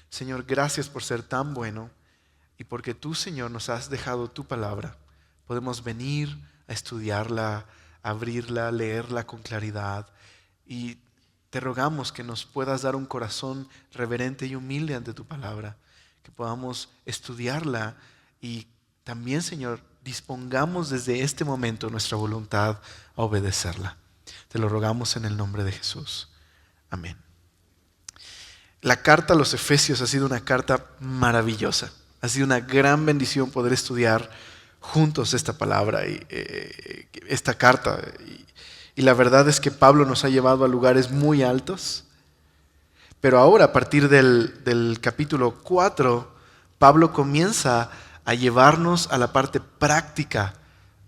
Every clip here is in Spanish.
Señor, gracias por ser tan bueno y porque tú, Señor, nos has dejado tu palabra. Podemos venir a estudiarla, abrirla, leerla con claridad y te rogamos que nos puedas dar un corazón reverente y humilde ante tu palabra, que podamos estudiarla y también, Señor, dispongamos desde este momento nuestra voluntad a obedecerla. Te lo rogamos en el nombre de Jesús. Amén. La carta a los Efesios ha sido una carta maravillosa. Ha sido una gran bendición poder estudiar juntos esta palabra y esta carta. Y la verdad es que Pablo nos ha llevado a lugares muy altos. Pero ahora, a partir del capítulo 4, Pablo comienza a llevarnos a la parte práctica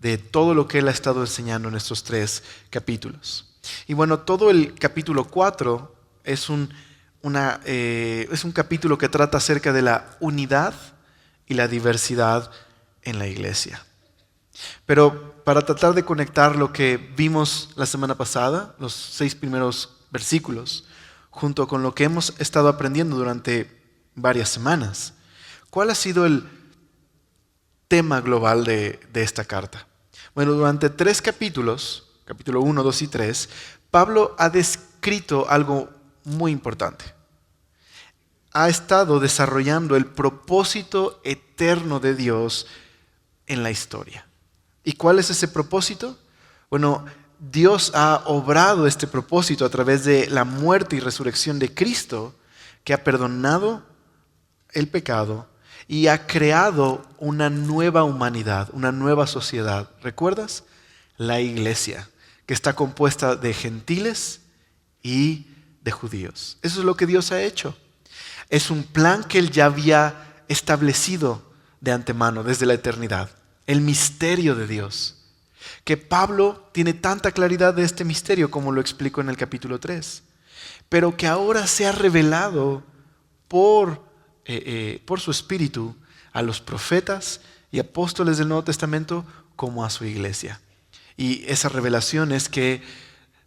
de todo lo que él ha estado enseñando en estos 3 capítulos. Y bueno, todo el capítulo 4 es un capítulo que trata acerca de la unidad y la diversidad en la iglesia. Pero para tratar de conectar lo que vimos la semana pasada, los 6 primeros versículos, junto con lo que hemos estado aprendiendo durante varias semanas, ¿cuál ha sido el tema global de esta carta? Bueno, durante 3 capítulos, capítulo 1, 2 y 3, Pablo ha descrito algo muy importante. Ha estado desarrollando el propósito eterno de Dios en la historia. ¿Y cuál es ese propósito? Bueno, Dios ha obrado este propósito a través de la muerte y resurrección de Cristo, que ha perdonado el pecado y ha creado una nueva humanidad, una nueva sociedad. ¿Recuerdas? La iglesia, que está compuesta de gentiles y de judíos. Eso es lo que Dios ha hecho. Es un plan que Él ya había establecido de antemano, desde la eternidad. El misterio de Dios. Que Pablo tiene tanta claridad de este misterio como lo explico en el capítulo 3. Pero que ahora se ha revelado por su Espíritu a los profetas y apóstoles del Nuevo Testamento como a su iglesia. Y esa revelación es que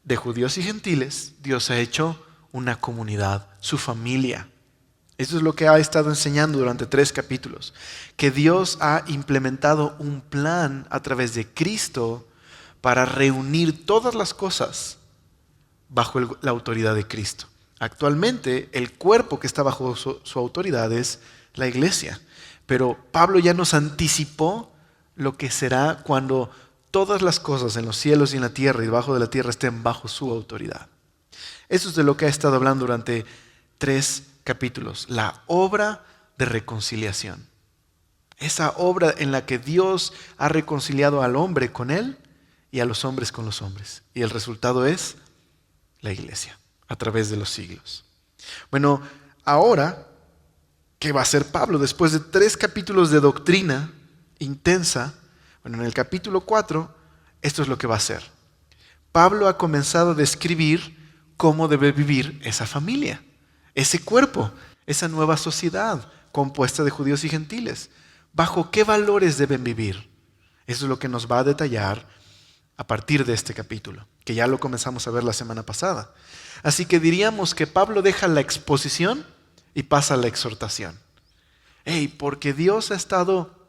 de judíos y gentiles Dios ha hecho una comunidad, su familia. Eso es lo que ha estado enseñando durante 3 capítulos. Que Dios ha implementado un plan a través de Cristo para reunir todas las cosas bajo la autoridad de Cristo. Actualmente el cuerpo que está bajo su autoridad es la iglesia. Pero Pablo ya nos anticipó lo que será cuando todas las cosas en los cielos y en la tierra y debajo de la tierra estén bajo su autoridad. Eso es de lo que ha estado hablando durante 3 capítulos. La obra de reconciliación. Esa obra en la que Dios ha reconciliado al hombre con Él y a los hombres con los hombres. Y el resultado es la iglesia, a través de los siglos. Bueno, ahora, ¿qué va a hacer Pablo? Después de 3 capítulos de doctrina intensa, bueno, en el capítulo 4, esto es lo que va a hacer. Pablo ha comenzado a describir cómo debe vivir esa familia, ese cuerpo, esa nueva sociedad compuesta de judíos y gentiles. ¿Bajo qué valores deben vivir? Eso es lo que nos va a detallar a partir de este capítulo, que ya lo comenzamos a ver la semana pasada. Así que diríamos que Pablo deja la exposición y pasa a la exhortación. Porque Dios ha estado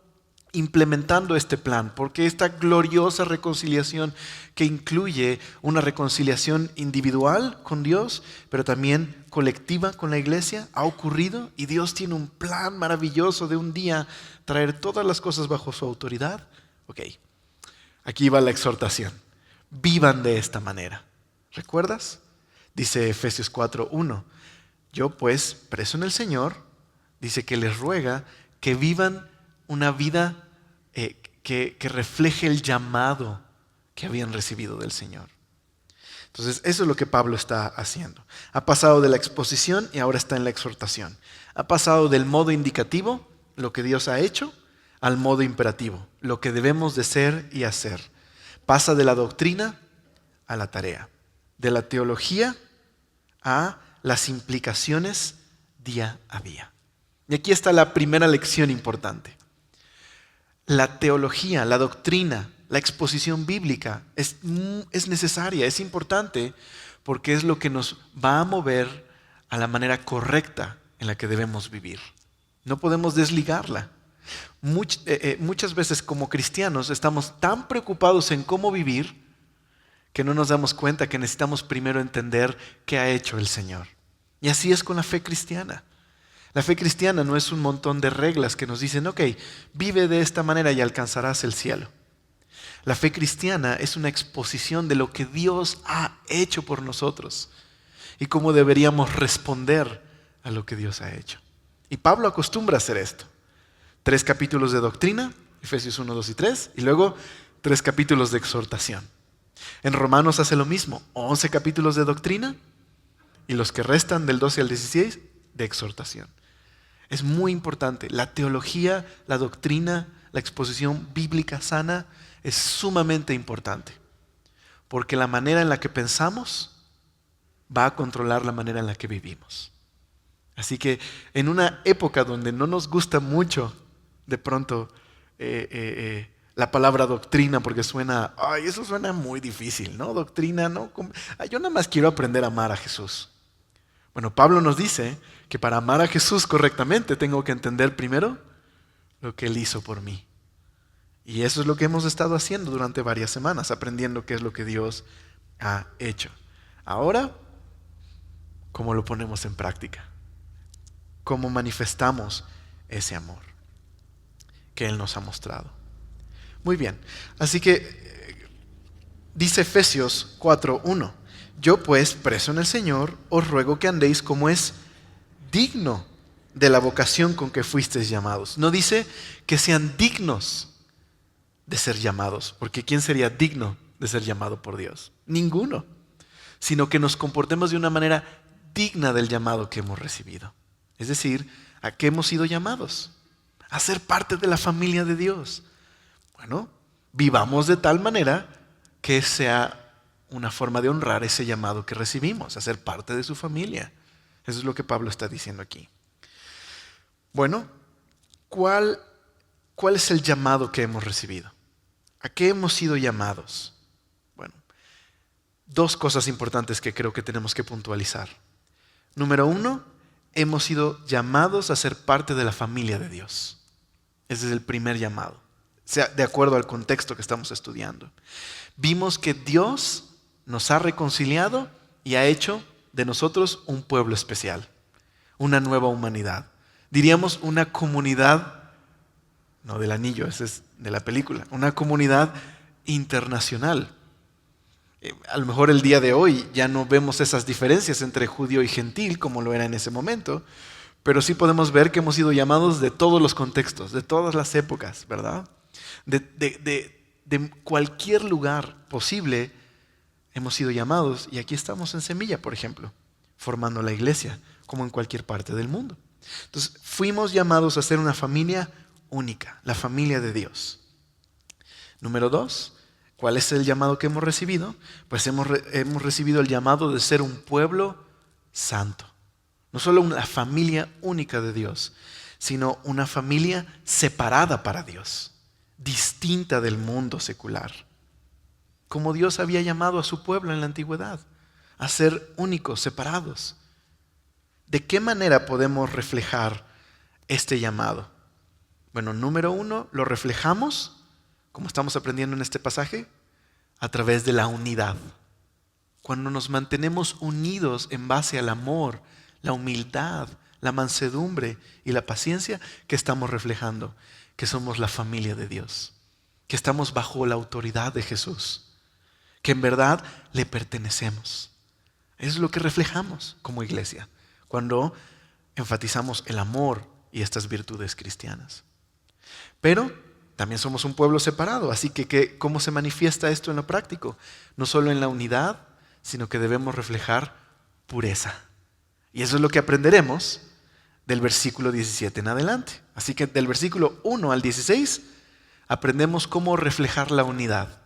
implementando este plan, porque esta gloriosa reconciliación que incluye una reconciliación individual con Dios, pero también colectiva con la iglesia, ha ocurrido y Dios tiene un plan maravilloso de un día traer todas las cosas bajo su autoridad. Ok, aquí va la exhortación. Vivan de esta manera. ¿Recuerdas? Dice Efesios 4:1. Yo pues, preso en el Señor, dice que les ruega que vivan una vida que refleje el llamado que habían recibido del Señor. Entonces, eso es lo que Pablo está haciendo. Ha pasado de la exposición y ahora está en la exhortación. Ha pasado del modo indicativo, lo que Dios ha hecho, al modo imperativo, lo que debemos de ser y hacer. Pasa de la doctrina a la tarea, de la teología a las implicaciones día a día. Y aquí está la primera lección importante. La teología, la doctrina, la exposición bíblica es necesaria, es importante, porque es lo que nos va a mover a la manera correcta en la que debemos vivir. No podemos desligarla. Muchas veces como cristianos estamos tan preocupados en cómo vivir que no nos damos cuenta que necesitamos primero entender qué ha hecho el Señor. Y así es con la fe cristiana. La fe cristiana no es un montón de reglas que nos dicen, ok, vive de esta manera y alcanzarás el cielo. La fe cristiana es una exposición de lo que Dios ha hecho por nosotros y cómo deberíamos responder a lo que Dios ha hecho. Y Pablo acostumbra a hacer esto. 3 capítulos de doctrina, Efesios 1, 2 y 3, y luego 3 capítulos de exhortación. En Romanos hace lo mismo, 11 capítulos de doctrina y los que restan del 12 al 16 de exhortación. Es muy importante. La teología, la doctrina, la exposición bíblica sana es sumamente importante, porque la manera en la que pensamos va a controlar la manera en la que vivimos. Así que en una época donde no nos gusta mucho de pronto la palabra doctrina, porque suena, eso suena muy difícil, ¿no? Doctrina, ¿no? Yo nada más quiero aprender a amar a Jesús. Bueno, Pablo nos dice que para amar a Jesús correctamente tengo que entender primero lo que Él hizo por mí. Y eso es lo que hemos estado haciendo durante varias semanas, aprendiendo qué es lo que Dios ha hecho. Ahora, ¿cómo lo ponemos en práctica? ¿Cómo manifestamos ese amor que Él nos ha mostrado? Muy bien, así que dice Efesios 4:1. Yo pues, preso en el Señor, os ruego que andéis como es digno de la vocación con que fuisteis llamados. No dice que sean dignos de ser llamados, porque ¿quién sería digno de ser llamado por Dios? Ninguno, sino que nos comportemos de una manera digna del llamado que hemos recibido. Es decir, ¿a qué hemos sido llamados? A ser parte de la familia de Dios. Bueno, vivamos de tal manera que sea una forma de honrar ese llamado que recibimos, a ser parte de su familia. Eso es lo que Pablo está diciendo aquí. Bueno, ¿cuál es el llamado que hemos recibido? ¿A qué hemos sido llamados? Bueno, 2 cosas importantes que creo que tenemos que puntualizar. Número 1, hemos sido llamados a ser parte de la familia de Dios. Ese es el primer llamado, de acuerdo al contexto que estamos estudiando. Vimos que Dios nos ha reconciliado y ha hecho de nosotros un pueblo especial, una nueva humanidad. Diríamos una comunidad, no del anillo, ese es de la película, una comunidad internacional. A lo mejor el día de hoy ya no vemos esas diferencias entre judío y gentil como lo era en ese momento, pero sí podemos ver que hemos sido llamados de todos los contextos, de todas las épocas, ¿verdad? De cualquier lugar posible hemos sido llamados, y aquí estamos en Semilla, por ejemplo, formando la iglesia, como en cualquier parte del mundo. Entonces, fuimos llamados a ser una familia única, la familia de Dios. Número 2, ¿cuál es el llamado que hemos recibido? Pues hemos recibido el llamado de ser un pueblo santo. No solo una familia única de Dios, sino una familia separada para Dios, distinta del mundo secular. Como Dios había llamado a su pueblo en la antigüedad, a ser únicos, separados. ¿De qué manera podemos reflejar este llamado? Bueno, número 1, lo reflejamos, como estamos aprendiendo en este pasaje, a través de la unidad. Cuando nos mantenemos unidos en base al amor, la humildad, la mansedumbre y la paciencia, que estamos reflejando que somos la familia de Dios, que estamos bajo la autoridad de Jesús, que en verdad le pertenecemos. Eso es lo que reflejamos como iglesia cuando enfatizamos el amor y estas virtudes cristianas. Pero también somos un pueblo separado, así que ¿cómo se manifiesta esto en lo práctico? No solo en la unidad, sino que debemos reflejar pureza. Y eso es lo que aprenderemos del versículo 17 en adelante. Así que del versículo 1 al 16 aprendemos cómo reflejar la unidad.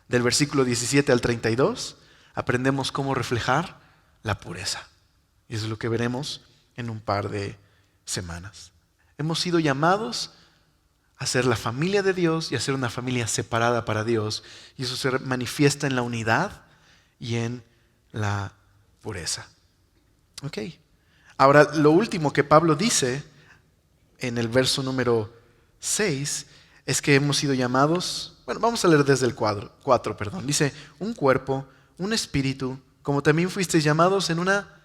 Del versículo 17 al 32 aprendemos cómo reflejar la pureza. Y eso es lo que veremos en un par de semanas. Hemos sido llamados a ser la familia de Dios y a ser una familia separada para Dios. Y eso se manifiesta en la unidad y en la pureza. Ok. Ahora, lo último que Pablo dice en el verso número 6 es que hemos sido llamados, bueno, vamos a leer desde el 4, perdón. Dice, un cuerpo, un espíritu, como también fuisteis llamados en una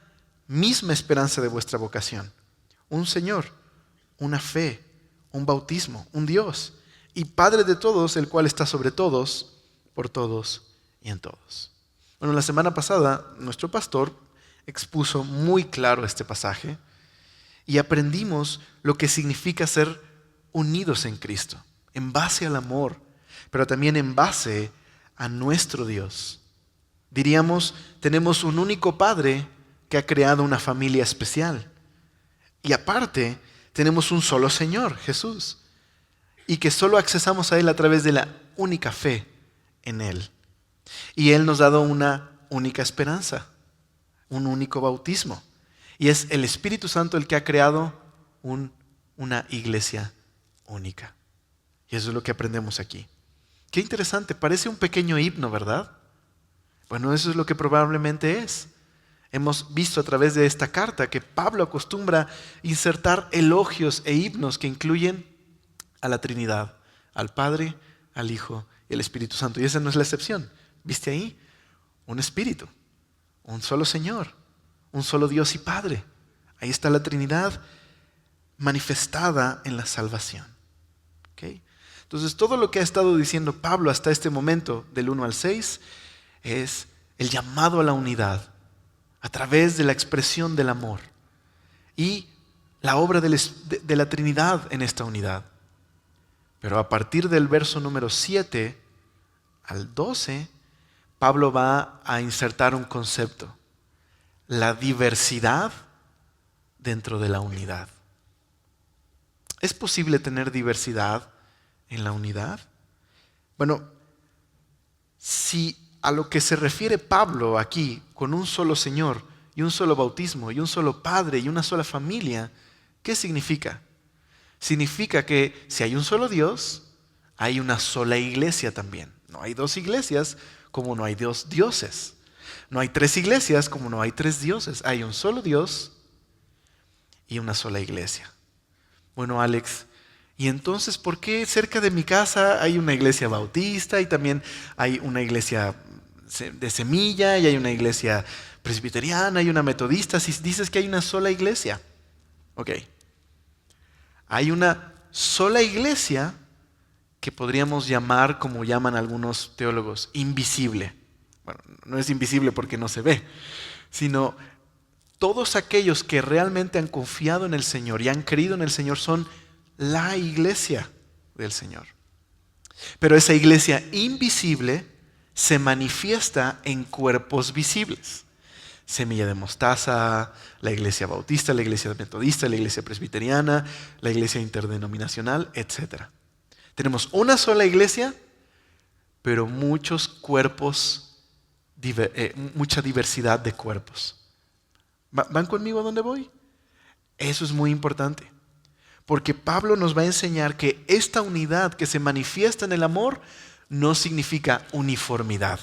misma esperanza de vuestra vocación. Un Señor, una fe, un bautismo, un Dios y Padre de todos, el cual está sobre todos, por todos y en todos. Bueno, la semana pasada nuestro pastor expuso muy claro este pasaje y aprendimos lo que significa ser unidos en Cristo, en base al amor, pero también en base a nuestro Dios. Diríamos, tenemos un único Padre que ha creado una familia especial. Y aparte, tenemos un solo Señor, Jesús, y que solo accesamos a Él a través de la única fe en Él. Y Él nos ha dado una única esperanza, un único bautismo. Y es el Espíritu Santo el que ha creado una iglesia única. Y eso es lo que aprendemos aquí. Qué interesante, parece un pequeño himno, ¿verdad? Bueno, eso es lo que probablemente es. Hemos visto a través de esta carta que Pablo acostumbra insertar elogios e himnos que incluyen a la Trinidad, al Padre, al Hijo y al Espíritu Santo. Y esa no es la excepción. ¿Viste ahí? Un Espíritu, un solo Señor, un solo Dios y Padre. Ahí está la Trinidad manifestada en la salvación. ¿Okay? Entonces, todo lo que ha estado diciendo Pablo hasta este momento, del 1 al 6, es el llamado a la unidad a través de la expresión del amor y la obra de la Trinidad en esta unidad. Pero a partir del verso número 7 al 12, Pablo va a insertar un concepto: la diversidad dentro de la unidad. ¿Es posible tener diversidad en la unidad? Bueno, si a lo que se refiere Pablo aquí, con un solo Señor y un solo bautismo y un solo Padre y una sola familia, ¿qué significa? Significa que si hay un solo Dios, hay una sola iglesia también. No hay dos iglesias como no hay dos dioses. No hay tres iglesias como no hay tres dioses. Hay un solo Dios y una sola iglesia. Bueno, Alex, ¿y entonces por qué cerca de mi casa hay una iglesia bautista y también hay una iglesia de Semilla y hay una iglesia presbiteriana y una metodista? Si dices que hay una sola iglesia. Ok. Hay una sola iglesia que podríamos llamar, como llaman algunos teólogos, invisible. Bueno, no es invisible porque no se ve, sino todos aquellos que realmente han confiado en el Señor y han creído en el Señor son la iglesia del Señor. Pero esa iglesia invisible se manifiesta en cuerpos visibles. Semilla de Mostaza, la iglesia bautista, la iglesia metodista, la iglesia presbiteriana, la iglesia interdenominacional, etc. Tenemos una sola iglesia, pero muchos cuerpos, mucha diversidad de cuerpos. ¿Van conmigo a dónde voy? Eso es muy importante, porque Pablo nos va a enseñar que esta unidad que se manifiesta en el amor no significa uniformidad.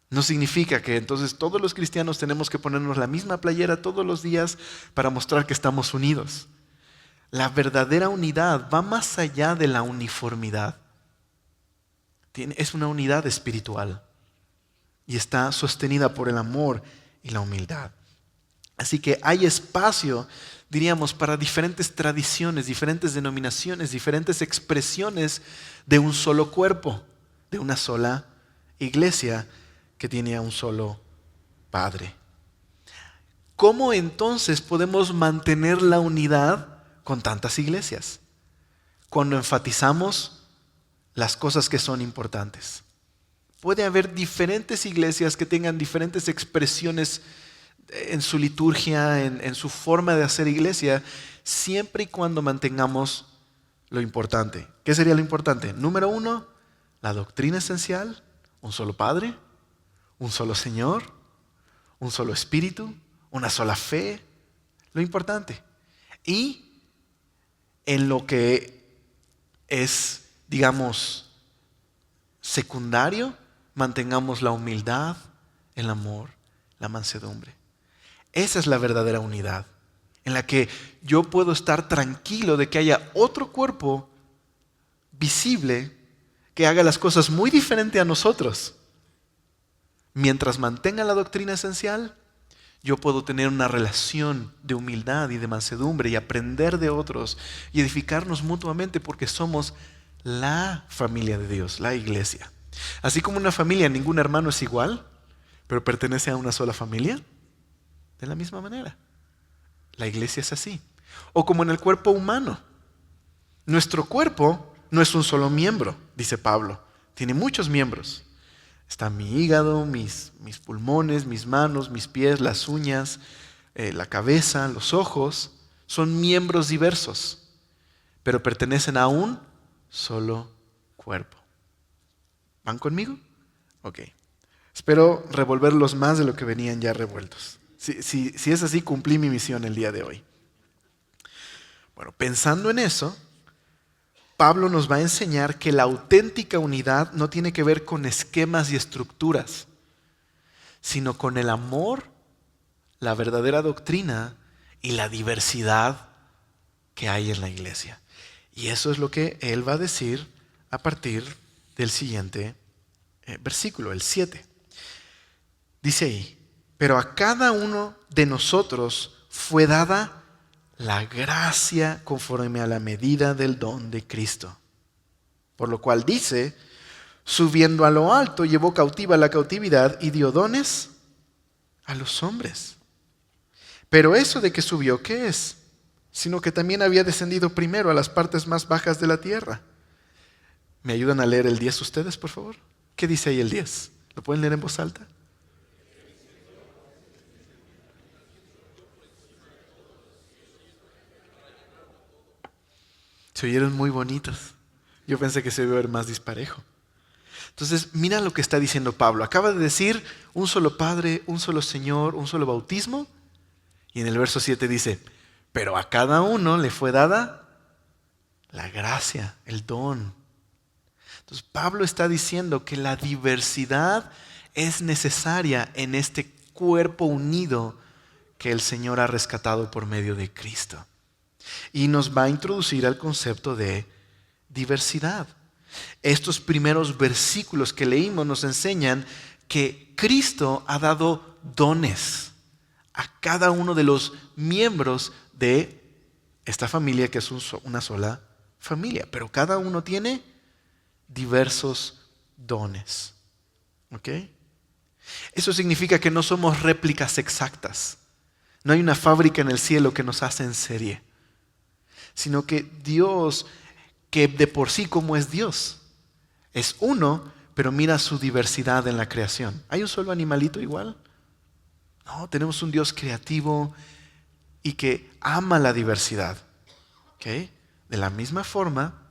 No significa que entonces todos los cristianos tenemos que ponernos la misma playera todos los días para mostrar que estamos unidos. La verdadera unidad va más allá de la uniformidad. Es una unidad espiritual y está sostenida por el amor y la humildad. Así que hay espacio, diríamos, para diferentes tradiciones, diferentes denominaciones, diferentes expresiones de un solo cuerpo, de una sola iglesia que tiene a un solo Padre. ¿Cómo entonces podemos mantener la unidad con tantas iglesias? Cuando enfatizamos las cosas que son importantes. Puede haber diferentes iglesias que tengan diferentes expresiones en su liturgia, en su forma de hacer iglesia, siempre y cuando mantengamos lo importante. ¿Qué sería lo importante? Número 1, la doctrina esencial, un solo Padre, un solo Señor, un solo Espíritu, una sola fe, lo importante. Y en lo que es, digamos, secundario, mantengamos la humildad, el amor, la mansedumbre. Esa es la verdadera unidad, en la que yo puedo estar tranquilo de que haya otro cuerpo visible que haga las cosas muy diferente a nosotros. Mientras mantenga la doctrina esencial, yo puedo tener una relación de humildad y de mansedumbre y aprender de otros y edificarnos mutuamente porque somos la familia de Dios, la iglesia. Así como una familia, ningún hermano es igual, pero pertenece a una sola familia, de la misma manera. La iglesia es así. O como en el cuerpo humano. Nuestro cuerpo no es un solo miembro, dice Pablo. Tiene muchos miembros. Está mi hígado, mis pulmones, mis manos, mis pies, las uñas, la cabeza, los ojos. Son miembros diversos, pero pertenecen a un solo cuerpo. ¿Van conmigo? Ok. Espero revolverlos más de lo que venían ya revueltos. Si es así, cumplí mi misión el día de hoy. Bueno, pensando en eso, Pablo nos va a enseñar que la auténtica unidad no tiene que ver con esquemas y estructuras, sino con el amor, la verdadera doctrina y la diversidad que hay en la iglesia. Y eso es lo que él va a decir a partir del siguiente versículo, el 7. Dice ahí, pero a cada uno de nosotros fue dada la gracia conforme a la medida del don de Cristo. Por lo cual dice, subiendo a lo alto, llevó cautiva la cautividad y dio dones a los hombres. Pero eso de que subió, ¿qué es? Sino que también había descendido primero a las partes más bajas de la tierra. ¿Me ayudan a leer el 10 ustedes, por favor? ¿Qué dice ahí el 10? ¿Lo pueden leer en voz alta? Se oyeron muy bonitos. Yo pensé que se iba a ver más disparejo. Entonces, mira lo que está diciendo Pablo. Acaba de decir un solo Padre, un solo Señor, un solo bautismo. Y en el verso 7 dice, pero a cada uno le fue dada la gracia, el don. Entonces, Pablo está diciendo que la diversidad es necesaria en este cuerpo unido que el Señor ha rescatado por medio de Cristo. Y nos va a introducir al concepto de diversidad. Estos primeros versículos que leímos nos enseñan que Cristo ha dado dones a cada uno de los miembros de esta familia que es una sola familia. Pero cada uno tiene diversos dones. ¿Ok? Eso significa que no somos réplicas exactas. No hay una fábrica en el cielo que nos hace en serie. Sino que Dios, que de por sí como es Dios, es uno, pero mira su diversidad en la creación. ¿Hay un solo animalito igual? No, tenemos un Dios creativo y que ama la diversidad. ¿Okay? De la misma forma,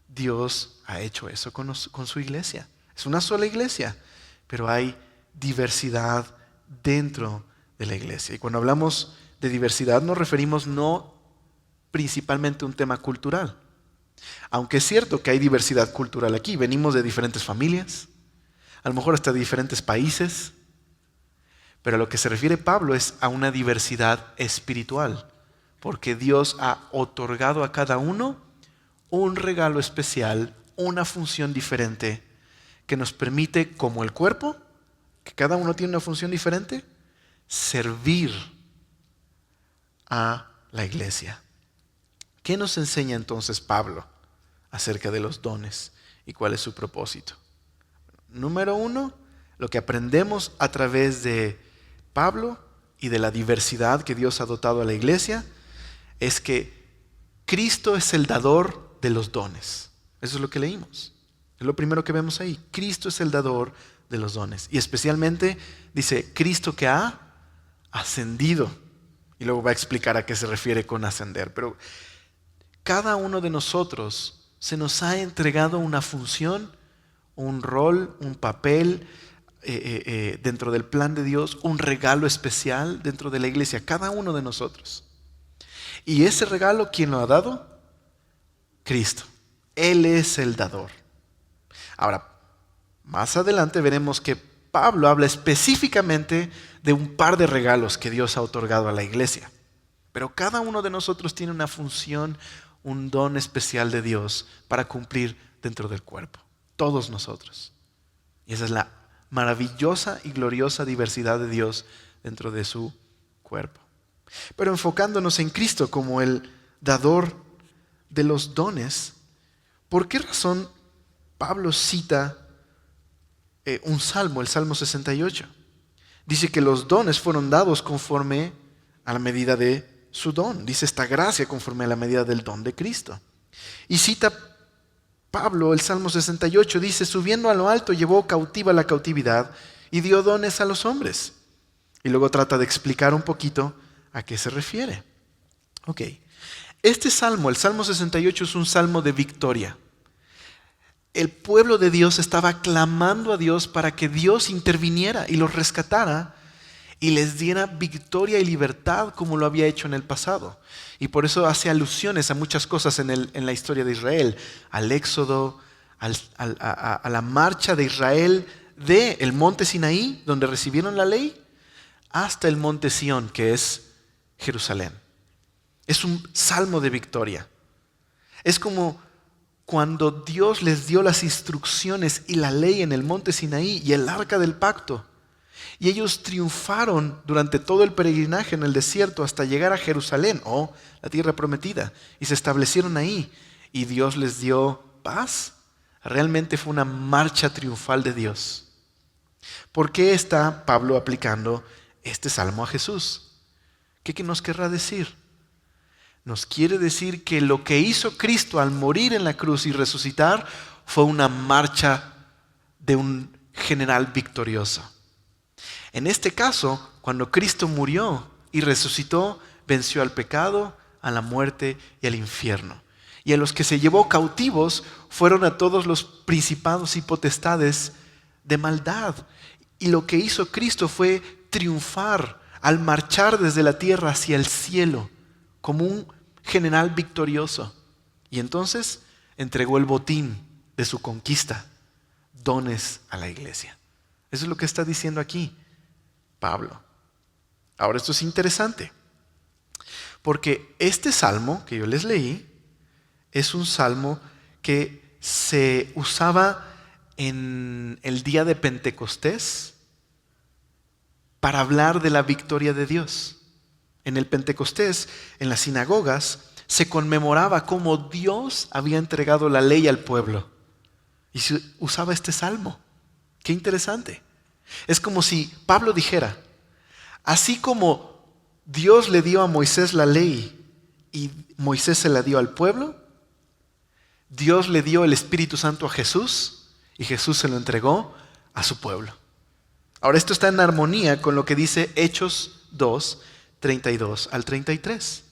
Dios ha hecho eso con su iglesia. Es una sola iglesia, pero hay diversidad dentro de la iglesia. Y cuando hablamos de diversidad nos referimos no principalmente a un tema cultural. Aunque es cierto que hay diversidad cultural aquí, venimos de diferentes familias, a lo mejor hasta de diferentes países, pero a lo que se refiere Pablo es a una diversidad espiritual, porque Dios ha otorgado a cada uno un regalo especial, una función diferente, que nos permite, como el cuerpo, que cada uno tiene una función diferente, servir a la iglesia. ¿Qué nos enseña entonces Pablo acerca de los dones y cuál es su propósito? Número 1, lo que aprendemos a través de Pablo y de la diversidad que Dios ha dotado a la iglesia es que Cristo es el dador de los dones. Eso es lo que leímos. Es lo primero que vemos ahí. Cristo es el dador de los dones. Y especialmente dice, Cristo que ha ascendido. Y luego va a explicar a qué se refiere con ascender. Pero cada uno de nosotros se nos ha entregado una función, un rol, un papel dentro del plan de Dios, un regalo especial dentro de la iglesia, cada uno de nosotros. Y ese regalo, ¿quién lo ha dado? Cristo. Él es el dador. Ahora, más adelante veremos que Pablo habla específicamente de un par de regalos que Dios ha otorgado a la iglesia. Pero cada uno de nosotros tiene una función, un don especial de Dios para cumplir dentro del cuerpo. Todos nosotros. Y esa es la maravillosa y gloriosa diversidad de Dios dentro de su cuerpo. Pero enfocándonos en Cristo como el dador de los dones, ¿por qué razón Pablo cita un salmo, el Salmo 68? Dice que los dones fueron dados conforme a la medida de su don. Dice esta gracia conforme a la medida del don de Cristo. Y cita Pablo el Salmo 68, dice, subiendo a lo alto llevó cautiva la cautividad y dio dones a los hombres. Y luego trata de explicar un poquito a qué se refiere. Ok, este salmo, el Salmo 68, es un salmo de victoria. El pueblo de Dios estaba clamando a Dios para que Dios interviniera y los rescatara y les diera victoria y libertad como lo había hecho en el pasado. Y por eso hace alusiones a muchas cosas en la historia de Israel, al éxodo, a la marcha de Israel del monte Sinaí, donde recibieron la ley, hasta el monte Sión, que es Jerusalén. Es un salmo de victoria. Es como cuando Dios les dio las instrucciones y la ley en el monte Sinaí y el arca del pacto. Y ellos triunfaron durante todo el peregrinaje en el desierto hasta llegar a Jerusalén, la tierra prometida, y se establecieron ahí. Y Dios les dio paz. Realmente fue una marcha triunfal de Dios. ¿Por qué está Pablo aplicando este salmo a Jesús? ¿Qué nos querrá decir? Nos quiere decir que lo que hizo Cristo al morir en la cruz y resucitar fue una marcha de un general victorioso. En este caso, cuando Cristo murió y resucitó, venció al pecado, a la muerte y al infierno. Y a los que se llevó cautivos fueron a todos los principados y potestades de maldad. Y lo que hizo Cristo fue triunfar al marchar desde la tierra hacia el cielo como un general victorioso. Y entonces entregó el botín de su conquista, dones a la iglesia. Eso es lo que está diciendo aquí Pablo. Ahora esto es interesante, porque este salmo que yo les leí es un salmo que se usaba en el día de Pentecostés para hablar de la victoria de Dios. En el Pentecostés, en las sinagogas, se conmemoraba cómo Dios había entregado la ley al pueblo. Y se usaba este salmo. Qué interesante. Es como si Pablo dijera, así como Dios le dio a Moisés la ley y Moisés se la dio al pueblo, Dios le dio el Espíritu Santo a Jesús y Jesús se lo entregó a su pueblo. Ahora esto está en armonía con lo que dice Hechos 2, 32 al 33.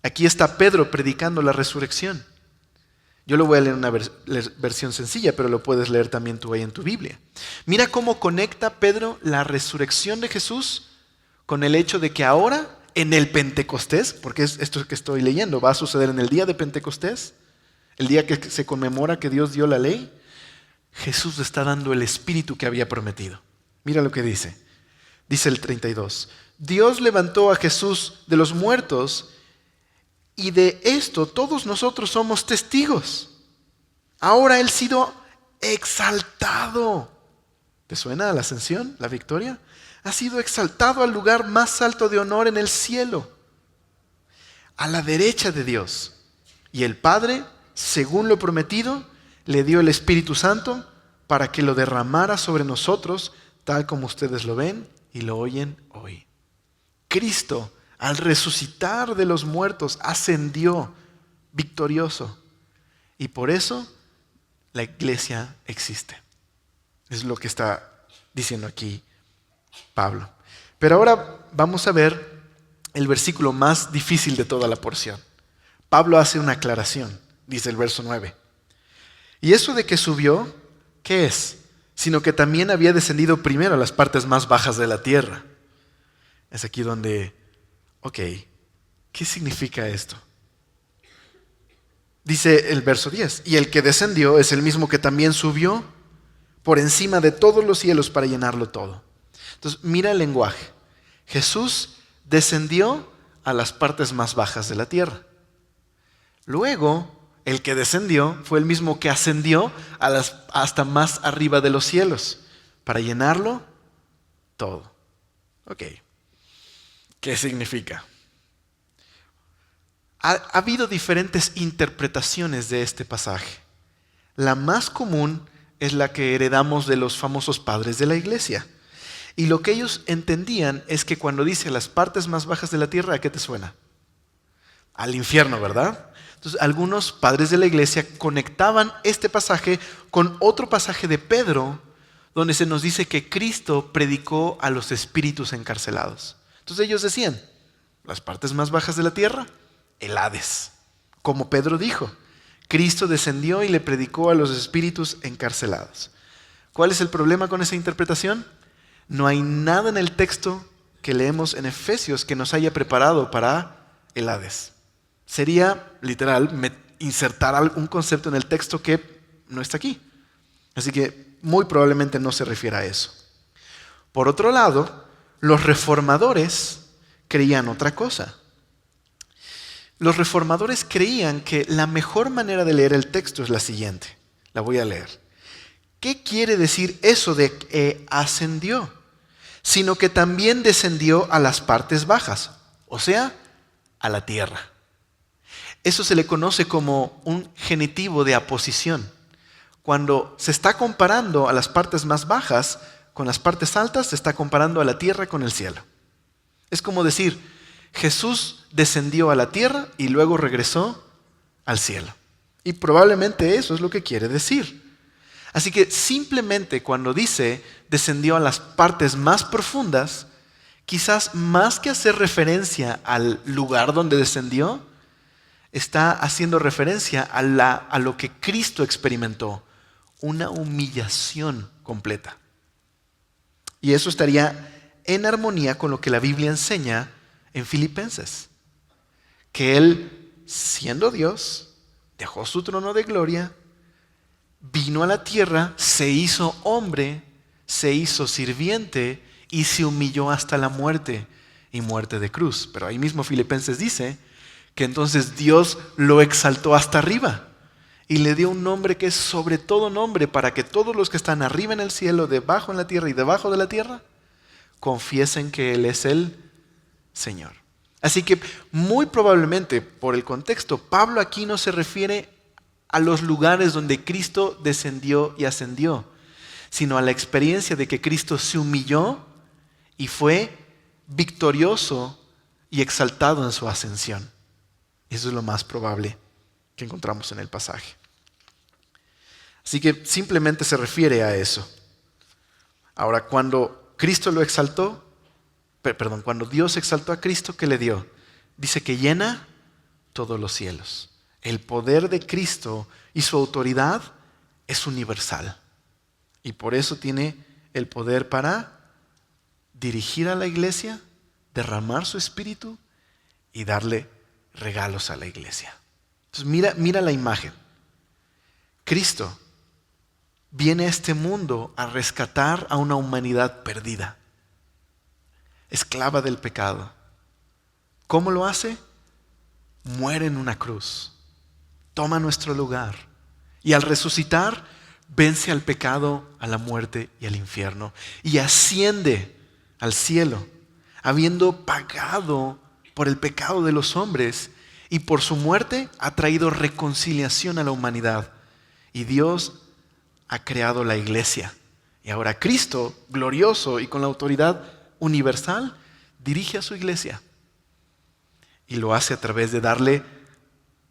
Aquí está Pedro predicando la resurrección. Yo lo voy a leer en una versión sencilla, pero lo puedes leer también tú ahí en tu Biblia. Mira cómo conecta Pedro la resurrección de Jesús con el hecho de que ahora en el Pentecostés, porque es esto que estoy leyendo, va a suceder en el día de Pentecostés, el día que se conmemora que Dios dio la ley, Jesús está dando el Espíritu que había prometido. Mira lo que dice. Dice el 32. Dios levantó a Jesús de los muertos y de esto todos nosotros somos testigos. Ahora Él ha sido exaltado. ¿Te suena a la ascensión, la victoria? Ha sido exaltado al lugar más alto de honor en el cielo, a la derecha de Dios. Y el Padre, según lo prometido, le dio el Espíritu Santo para que lo derramara sobre nosotros, tal como ustedes lo ven y lo oyen hoy. Cristo, al resucitar de los muertos, ascendió victorioso. Y por eso la iglesia existe. Es lo que está diciendo aquí Pablo. Pero ahora vamos a ver el versículo más difícil de toda la porción. Pablo hace una aclaración, dice el verso 9. Y eso de que subió, ¿qué es? Sino que también había descendido primero a las partes más bajas de la tierra. Es aquí donde, ¿qué significa esto? Dice el verso 10, y el que descendió es el mismo que también subió por encima de todos los cielos para llenarlo todo. Entonces, mira el lenguaje. Jesús descendió a las partes más bajas de la tierra. Luego, el que descendió fue el mismo que ascendió hasta más arriba de los cielos para llenarlo todo. Ok. ¿Qué significa? Ha habido diferentes interpretaciones de este pasaje. La más común es la que heredamos de los famosos padres de la iglesia. Y lo que ellos entendían es que cuando dice las partes más bajas de la tierra, ¿a qué te suena? Al infierno, ¿verdad? Entonces, algunos padres de la iglesia conectaban este pasaje con otro pasaje de Pedro, donde se nos dice que Cristo predicó a los espíritus encarcelados. Entonces ellos decían, las partes más bajas de la tierra, el Hades. Como Pedro dijo, Cristo descendió y le predicó a los espíritus encarcelados. ¿Cuál es el problema con esa interpretación? No hay nada en el texto que leemos en Efesios que nos haya preparado para el Hades. Sería, literal, insertar algún concepto en el texto que no está aquí. Así que muy probablemente no se refiere a eso. Por otro lado, los reformadores creían otra cosa. Los reformadores creían que la mejor manera de leer el texto es la siguiente. La voy a leer. ¿Qué quiere decir eso de que ascendió? Sino que también descendió a las partes bajas, o sea, a la tierra. Eso se le conoce como un genitivo de aposición. Cuando se está comparando a las partes más bajas con las partes altas, se está comparando a la tierra con el cielo. Es como decir, Jesús descendió a la tierra y luego regresó al cielo. Y probablemente eso es lo que quiere decir. Así que simplemente cuando dice descendió a las partes más profundas, quizás más que hacer referencia al lugar donde descendió, está haciendo referencia a lo que Cristo experimentó, una humillación completa. Y eso estaría en armonía con lo que la Biblia enseña en Filipenses, que Él, siendo Dios, dejó su trono de gloria, vino a la tierra, se hizo hombre, se hizo sirviente y se humilló hasta la muerte y muerte de cruz. Pero ahí mismo Filipenses dice que entonces Dios lo exaltó hasta arriba y le dio un nombre que es sobre todo nombre para que todos los que están arriba en el cielo, debajo en la tierra y debajo de la tierra, confiesen que Él es el Señor. Así que muy probablemente por el contexto, Pablo aquí no se refiere a los lugares donde Cristo descendió y ascendió, sino a la experiencia de que Cristo se humilló y fue victorioso y exaltado en su ascensión. Eso es lo más probable que encontramos en el pasaje. Así que simplemente se refiere a eso. Ahora, cuando Cristo lo exaltó, cuando Dios exaltó a Cristo, ¿qué le dio? Dice que llena todos los cielos. El poder de Cristo y su autoridad es universal. Y por eso tiene el poder para dirigir a la iglesia, derramar su espíritu y darle regalos a la iglesia. Entonces mira la imagen. Cristo viene a este mundo a rescatar a una humanidad perdida, esclava del pecado. ¿Cómo lo hace? Muere en una cruz, toma nuestro lugar y al resucitar vence al pecado, a la muerte y al infierno y asciende al cielo, habiendo pagado por el pecado de los hombres y por su muerte ha traído reconciliación a la humanidad y Dios ha creado la iglesia. Y ahora Cristo, glorioso y con la autoridad universal, dirige a su iglesia y lo hace a través de darle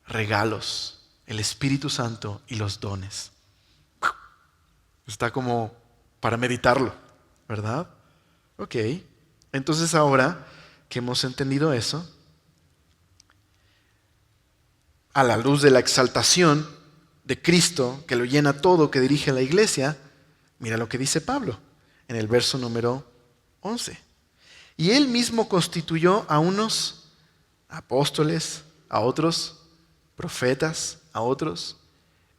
regalos, el Espíritu Santo y los dones. Está como para meditarlo, ¿verdad? Ok, entonces ahora que hemos entendido eso, a la luz de la exaltación de Cristo, que lo llena todo, que dirige a la iglesia, mira lo que dice Pablo en el verso número 11. Y Él mismo constituyó a unos apóstoles, a otros profetas, a otros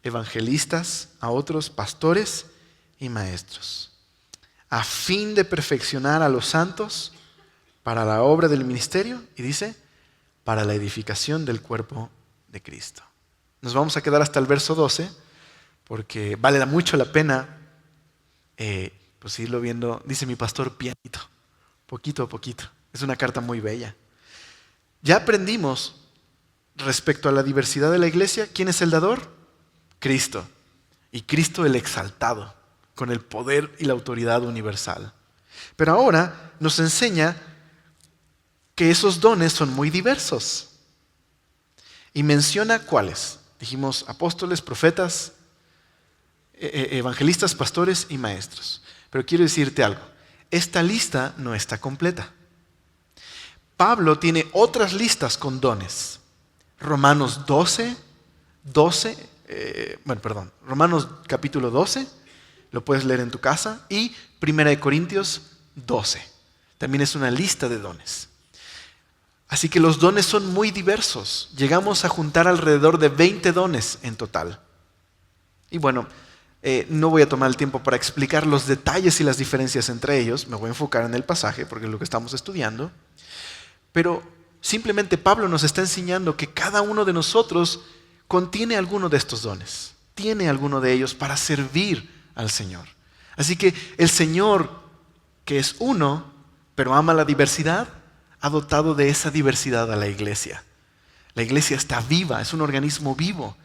evangelistas, a otros pastores y maestros, a fin de perfeccionar a los santos para la obra del ministerio, y dice, para la edificación del cuerpo de Cristo. Nos vamos a quedar hasta el verso 12, porque vale mucho la pena pues irlo viendo, dice mi pastor, pianito, poquito a poquito. Es una carta muy bella. Ya aprendimos respecto a la diversidad de la iglesia, ¿quién es el dador? Cristo. Y Cristo el exaltado, con el poder y la autoridad universal. Pero ahora nos enseña que esos dones son muy diversos. Y menciona cuáles. Dijimos apóstoles, profetas, evangelistas, pastores y maestros. Pero quiero decirte algo. Esta lista no está completa. Pablo tiene otras listas con dones. Romanos capítulo 12, lo puedes leer en tu casa, y 1 Corintios 12. También es una lista de dones. Así que los dones son muy diversos. Llegamos a juntar alrededor de 20 dones en total. Y bueno, no voy a tomar el tiempo para explicar los detalles y las diferencias entre ellos. Me voy a enfocar en el pasaje porque es lo que estamos estudiando. Pero simplemente Pablo nos está enseñando que cada uno de nosotros contiene alguno de estos dones. Tiene alguno de ellos para servir al Señor. Así que el Señor, que es uno, pero ama la diversidad, ha dotado de esa diversidad a la iglesia. La iglesia está viva, es un organismo vivo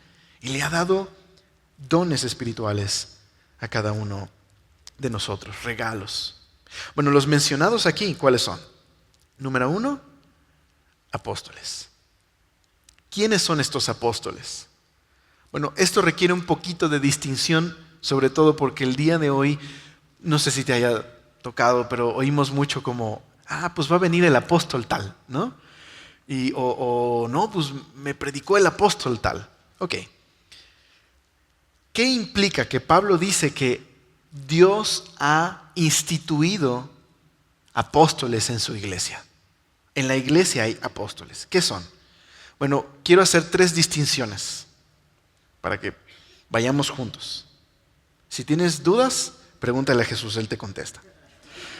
y le ha dado dones espirituales a cada uno de nosotros, regalos. Bueno, los mencionados aquí, ¿cuáles son? Número 1, apóstoles. ¿Quiénes son estos apóstoles? Bueno, esto requiere un poquito de distinción, sobre todo porque el día de hoy, no sé si te haya tocado, pero oímos mucho como, pues va a venir el apóstol tal, ¿no? O no, pues me predicó el apóstol tal. Ok. ¿Qué implica que Pablo dice que Dios ha instituido apóstoles en su iglesia? En la iglesia hay apóstoles. ¿Qué son? Bueno, quiero hacer 3 distinciones para que vayamos juntos. Si tienes dudas, pregúntale a Jesús, Él te contesta.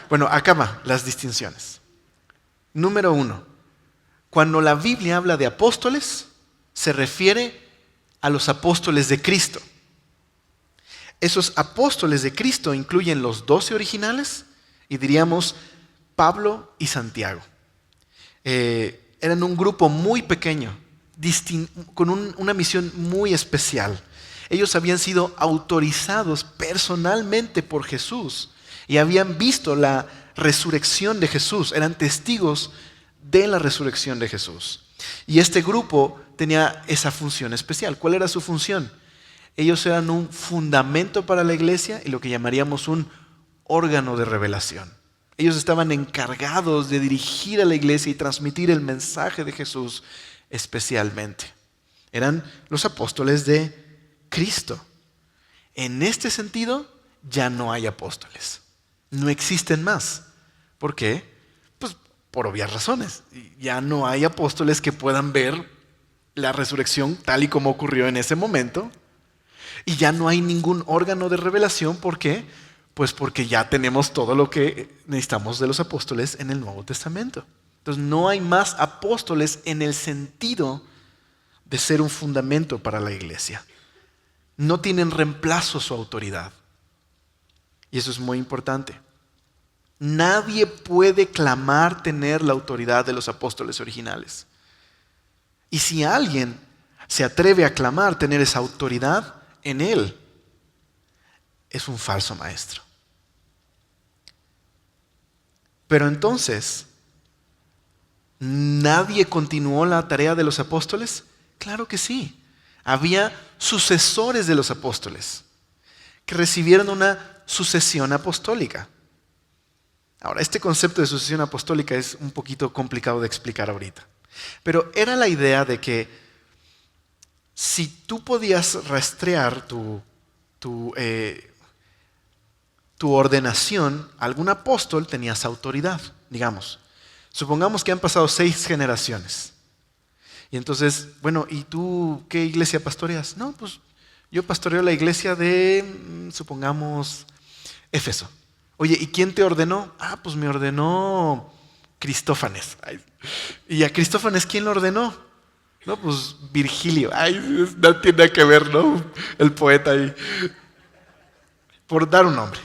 Bueno, acá van las distinciones. Número 1, cuando la Biblia habla de apóstoles, se refiere a los apóstoles de Cristo. Esos apóstoles de Cristo incluyen los 12 originales y diríamos Pablo y Santiago. Eran un grupo muy pequeño, con una misión muy especial. Ellos habían sido autorizados personalmente por Jesús y habían visto la resurrección de Jesús, eran testigos de la resurrección de Jesús. Y este grupo tenía esa función especial. ¿Cuál era su función? Ellos eran un fundamento para la iglesia y lo que llamaríamos un órgano de revelación. Ellos estaban encargados de dirigir a la iglesia y transmitir el mensaje de Jesús especialmente. Eran los apóstoles de Cristo. En este sentido, ya no hay apóstoles. No existen más. ¿Por qué? Pues por obvias razones. Ya no hay apóstoles que puedan ver la resurrección tal y como ocurrió en ese momento. Y ya no hay ningún órgano de revelación. ¿Por qué? Pues porque ya tenemos todo lo que necesitamos de los apóstoles en el Nuevo Testamento. Entonces no hay más apóstoles en el sentido de ser un fundamento para la iglesia. No tienen reemplazo su autoridad. Y eso es muy importante. Nadie puede clamar tener la autoridad de los apóstoles originales. Y si alguien se atreve a clamar tener esa autoridad en él, es un falso maestro. Pero entonces, ¿nadie continuó la tarea de los apóstoles? Claro que sí. Había sucesores de los apóstoles que recibieron una sucesión apostólica. Ahora, este concepto de sucesión apostólica es un poquito complicado de explicar ahorita. Pero era la idea de que si tú podías rastrear tu ordenación, algún apóstol tenías autoridad, digamos. Supongamos que han pasado 6 generaciones. Y entonces, bueno, ¿y tú qué iglesia pastoreas? No, pues yo pastoreo la iglesia de, supongamos, Éfeso. Oye, ¿y quién te ordenó? Pues me ordenó Cristófanes. Ay, ¿y a Cristófanes quién lo ordenó? No, pues Virgilio. Ay, no tiene nada que ver, ¿no? El poeta ahí. Por dar un nombre.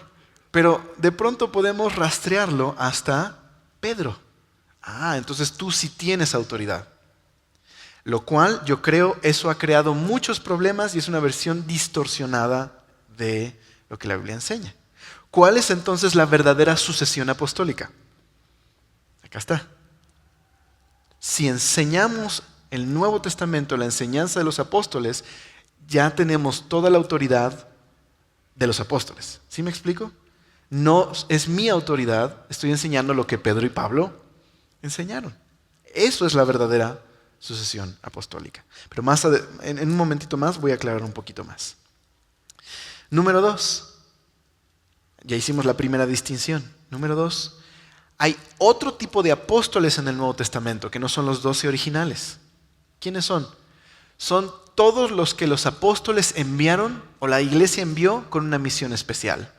Pero de pronto podemos rastrearlo hasta Pedro. Entonces tú sí tienes autoridad. Lo cual yo creo eso ha creado muchos problemas y es una versión distorsionada de lo que la Biblia enseña. ¿Cuál es entonces la verdadera sucesión apostólica? Acá está. Si enseñamos el Nuevo Testamento, la enseñanza de los apóstoles, ya tenemos toda la autoridad de los apóstoles. ¿Sí me explico? No es mi autoridad, estoy enseñando lo que Pedro y Pablo enseñaron. Eso es la verdadera sucesión apostólica. Pero en un momentito más voy a aclarar un poquito más. Número 2. Ya hicimos la primera distinción. Número 2. Hay otro tipo de apóstoles en el Nuevo Testamento que no son los 12 originales. ¿Quiénes son? Son todos los que los apóstoles enviaron o la iglesia envió con una misión especial.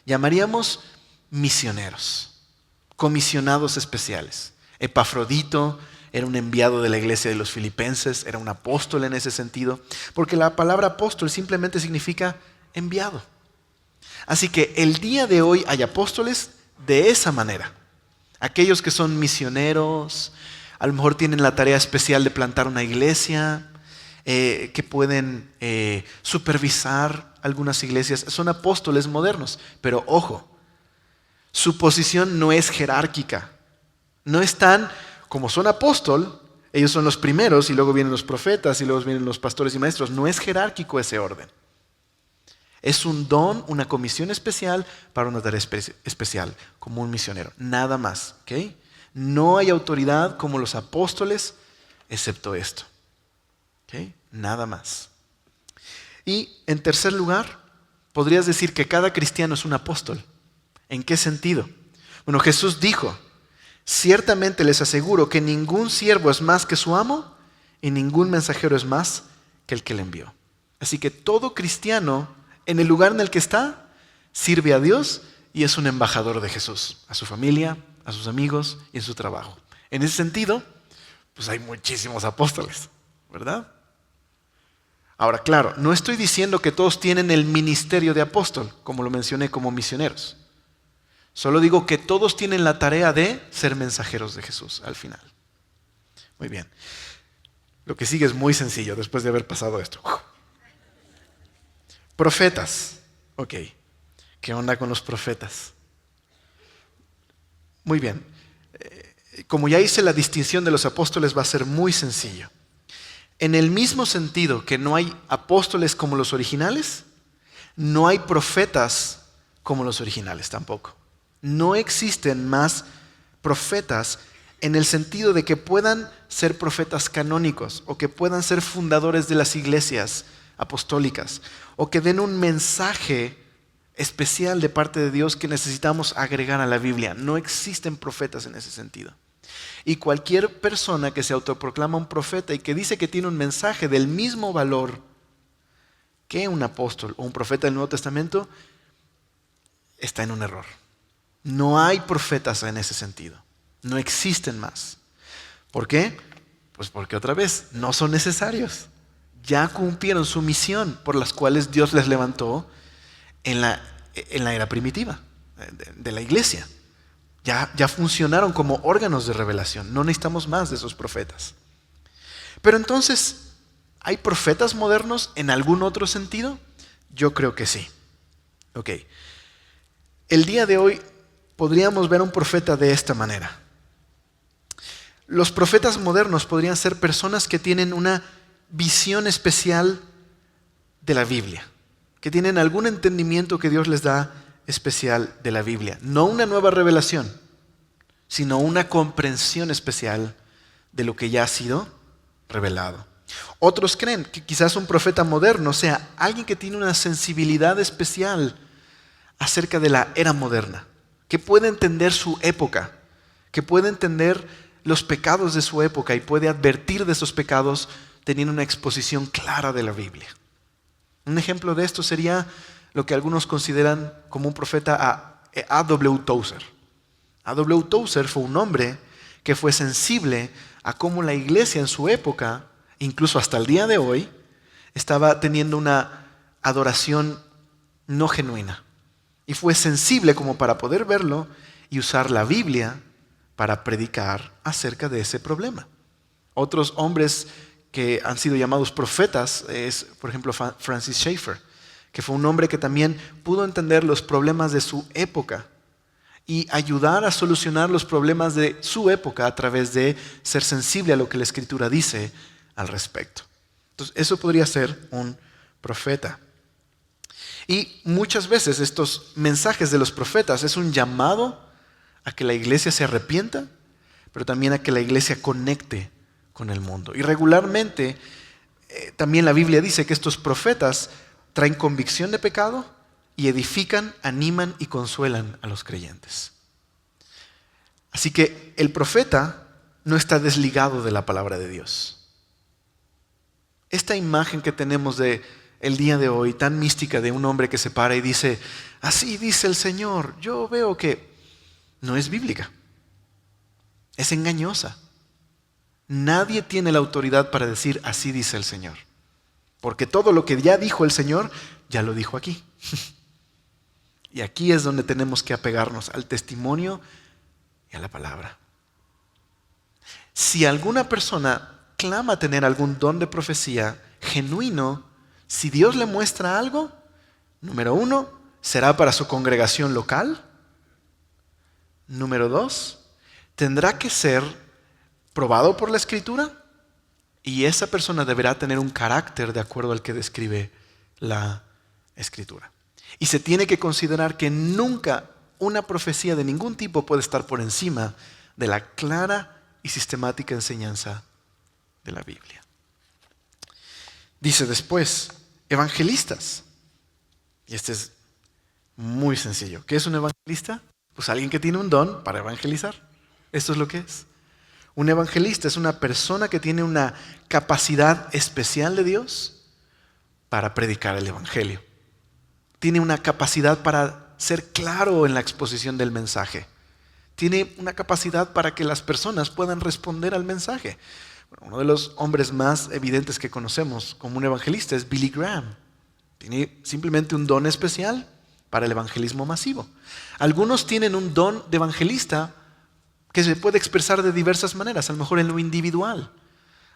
Llamaríamos misioneros, comisionados especiales. Epafrodito era un enviado de la iglesia de los filipenses, era un apóstol en ese sentido, porque la palabra apóstol simplemente significa enviado. Así que el día de hoy hay apóstoles de esa manera. Aquellos que son misioneros, a lo mejor tienen la tarea especial de plantar una iglesia, que pueden supervisar algunas iglesias, son apóstoles modernos. Pero ojo, su posición no es jerárquica. No están, como son apóstol, ellos son los primeros y luego vienen los profetas y luego vienen los pastores y maestros. No es jerárquico ese orden. Es un don, una comisión especial para una tarea especial, como un misionero. Nada más. ¿Okay? No hay autoridad como los apóstoles, excepto esto. ¿Okay? Nada más. Y en tercer lugar, podrías decir que cada cristiano es un apóstol. ¿En qué sentido? Bueno, Jesús dijo: ciertamente les aseguro que ningún siervo es más que su amo y ningún mensajero es más que el que le envió. Así que todo cristiano, en el lugar en el que está, sirve a Dios y es un embajador de Jesús, a su familia, a sus amigos y en su trabajo. En ese sentido, pues hay muchísimos apóstoles, ¿verdad? Ahora, claro, no estoy diciendo que todos tienen el ministerio de apóstol, como lo mencioné, como misioneros. Solo digo que todos tienen la tarea de ser mensajeros de Jesús al final. Muy bien. Lo que sigue es muy sencillo después de haber pasado esto. Profetas. Ok. ¿Qué onda con los profetas? Muy bien. Como ya hice la distinción de los apóstoles, va a ser muy sencillo. En el mismo sentido que no hay apóstoles como los originales, no hay profetas como los originales tampoco. No existen más profetas en el sentido de que puedan ser profetas canónicos o que puedan ser fundadores de las iglesias apostólicas o que den un mensaje especial de parte de Dios que necesitamos agregar a la Biblia. No existen profetas en ese sentido. Y cualquier persona que se autoproclama un profeta y que dice que tiene un mensaje del mismo valor que un apóstol o un profeta del Nuevo Testamento, está en un error. No hay profetas en ese sentido. No existen más. ¿Por qué? Pues porque otra vez, no son necesarios. Ya cumplieron su misión por las cuales Dios les levantó en la era primitiva de la iglesia. Ya funcionaron como órganos de revelación. No necesitamos más de esos profetas. Pero entonces, ¿hay profetas modernos en algún otro sentido? Yo creo que sí. Ok. El día de hoy podríamos ver a un profeta de esta manera. Los profetas modernos podrían ser personas que tienen una visión especial de la Biblia, que tienen algún entendimiento que Dios les da especial de la Biblia. No una nueva revelación, sino una comprensión especial de lo que ya ha sido revelado. Otros creen que quizás un profeta moderno sea alguien que tiene una sensibilidad especial acerca de la era moderna, que puede entender su época, que puede entender los pecados de su época y puede advertir de esos pecados teniendo una exposición clara de la Biblia. Un ejemplo de esto sería lo que algunos consideran como un profeta A. W. Tozer. A. W. Tozer fue un hombre que fue sensible a cómo la iglesia en su época, incluso hasta el día de hoy, estaba teniendo una adoración no genuina. Y fue sensible como para poder verlo y usar la Biblia para predicar acerca de ese problema. Otros hombres que han sido llamados profetas es, por ejemplo, Francis Schaeffer, que fue un hombre que también pudo entender los problemas de su época y ayudar a solucionar los problemas de su época a través de ser sensible a lo que la Escritura dice al respecto. Entonces, eso podría ser un profeta. Y muchas veces estos mensajes de los profetas es un llamado a que la iglesia se arrepienta, pero también a que la iglesia conecte con el mundo. Y regularmente también la Biblia dice que estos profetas traen convicción de pecado y edifican, animan y consuelan a los creyentes. Así que el profeta no está desligado de la palabra de Dios. Esta imagen que tenemos de el día de hoy, tan mística, de un hombre que se para y dice, así dice el Señor, yo veo que no es bíblica, es engañosa. Nadie tiene la autoridad para decir, así dice el Señor, porque todo lo que ya dijo el Señor, ya lo dijo aquí. Y aquí es donde tenemos que apegarnos al testimonio y a la palabra. Si alguna persona clama tener algún don de profecía genuino, si Dios le muestra algo, número 1, será para su congregación local. Número 2, tendrá que ser probado por la Escritura y esa persona deberá tener un carácter de acuerdo al que describe la Escritura. Y se tiene que considerar que nunca una profecía de ningún tipo puede estar por encima de la clara y sistemática enseñanza de la Biblia. Dice después, evangelistas. Y este es muy sencillo. ¿Qué es un evangelista? Pues alguien que tiene un don para evangelizar. Esto es lo que es. Un evangelista es una persona que tiene una capacidad especial de Dios para predicar el evangelio. Tiene una capacidad para ser claro en la exposición del mensaje. Tiene una capacidad para que las personas puedan responder al mensaje. Bueno, uno de los hombres más evidentes que conocemos como un evangelista es Billy Graham. Tiene simplemente un don especial para el evangelismo masivo. Algunos tienen un don de evangelista que se puede expresar de diversas maneras, a lo mejor en lo individual.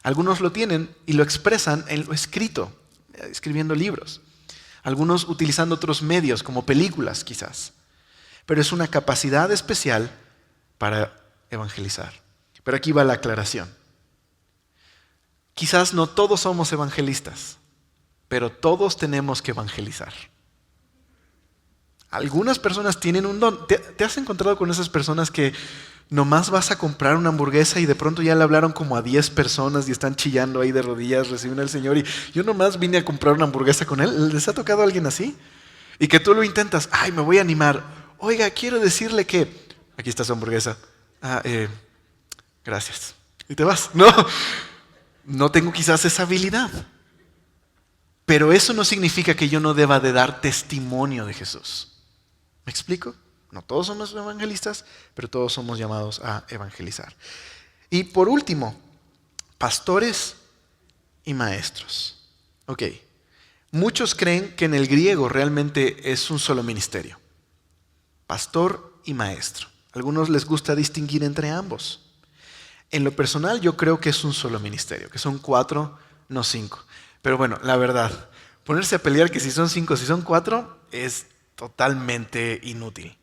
Algunos lo tienen y lo expresan en lo escrito, escribiendo libros. Algunos utilizando otros medios, como películas quizás. Pero es una capacidad especial para evangelizar. Pero aquí va la aclaración. Quizás no todos somos evangelistas, pero todos tenemos que evangelizar. Algunas personas tienen un don. ¿Te has encontrado con esas personas que nomás vas a comprar una hamburguesa y de pronto ya le hablaron como a 10 personas y están chillando ahí de rodillas, reciben al Señor y yo nomás vine a comprar una hamburguesa con él? ¿Les ha tocado a alguien así? Y que tú lo intentas, ay, me voy a animar. Oiga, quiero decirle que... Aquí está su hamburguesa. Gracias. Y te vas. No tengo quizás esa habilidad. Pero eso no significa que yo no deba de dar testimonio de Jesús. ¿Me explico? No todos somos evangelistas, pero todos somos llamados a evangelizar. Y por último, pastores y maestros. Ok. Muchos creen que en el griego realmente es un solo ministerio. Pastor y maestro. A algunos les gusta distinguir entre ambos. En lo personal yo creo que es un solo ministerio, que son 4, no 5. Pero bueno, la verdad, ponerse a pelear que si son 5, si son 4, es totalmente inútil.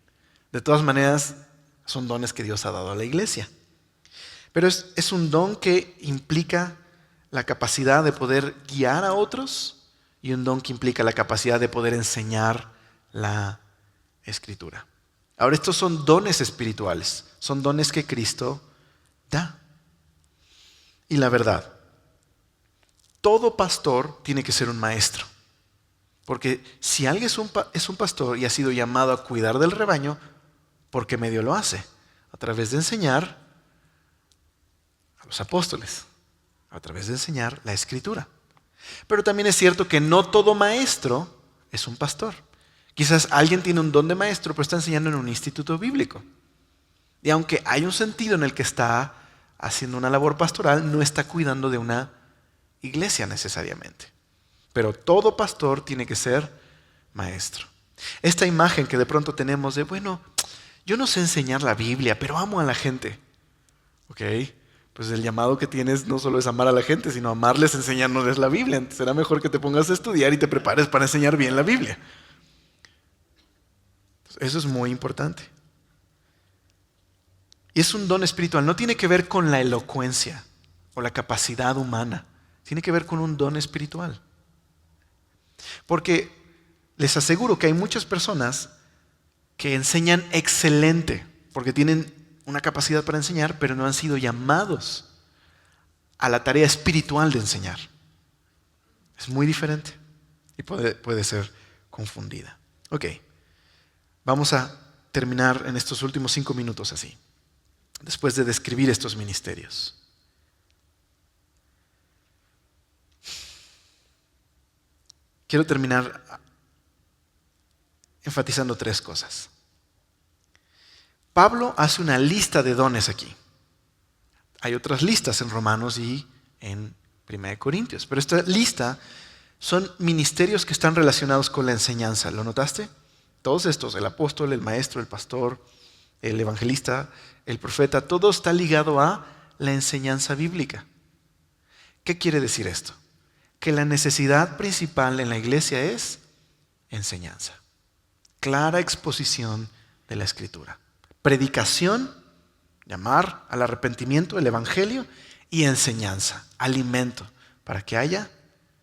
De todas maneras, son dones que Dios ha dado a la iglesia. Pero es un don que implica la capacidad de poder guiar a otros y un don que implica la capacidad de poder enseñar la Escritura. Ahora, estos son dones espirituales, son dones que Cristo da. Y la verdad, todo pastor tiene que ser un maestro. Porque si alguien es un pastor y ha sido llamado a cuidar del rebaño, ¿por qué medio lo hace? A través de enseñar a los apóstoles, a través de enseñar la Escritura. Pero también es cierto que no todo maestro es un pastor. Quizás alguien tiene un don de maestro, pero está enseñando en un instituto bíblico. Y aunque hay un sentido en el que está haciendo una labor pastoral, no está cuidando de una iglesia necesariamente. Pero todo pastor tiene que ser maestro. Esta imagen que de pronto tenemos de, bueno, yo no sé enseñar la Biblia, pero amo a la gente. ¿Ok? Pues el llamado que tienes no solo es amar a la gente, sino amarles enseñándoles la Biblia. Entonces será mejor que te pongas a estudiar y te prepares para enseñar bien la Biblia. Eso es muy importante. Y es un don espiritual. No tiene que ver con la elocuencia o la capacidad humana. Tiene que ver con un don espiritual. Porque les aseguro que hay muchas personas que enseñan excelente, porque tienen una capacidad para enseñar, pero no han sido llamados a la tarea espiritual de enseñar. Es muy diferente y puede ser confundida. Ok, vamos a terminar en estos últimos 5 minutos así, después de describir estos ministerios. Quiero terminar enfatizando 3 cosas. Pablo hace una lista de dones aquí. Hay otras listas en Romanos y en 1 Corintios, pero esta lista son ministerios que están relacionados con la enseñanza. ¿Lo notaste? Todos estos, el apóstol, el maestro, el pastor, el evangelista, el profeta, todo está ligado a la enseñanza bíblica. ¿Qué quiere decir esto? Que la necesidad principal en la iglesia es enseñanza. Clara exposición de la Escritura. Predicación, llamar al arrepentimiento, el evangelio, y enseñanza, alimento, para que haya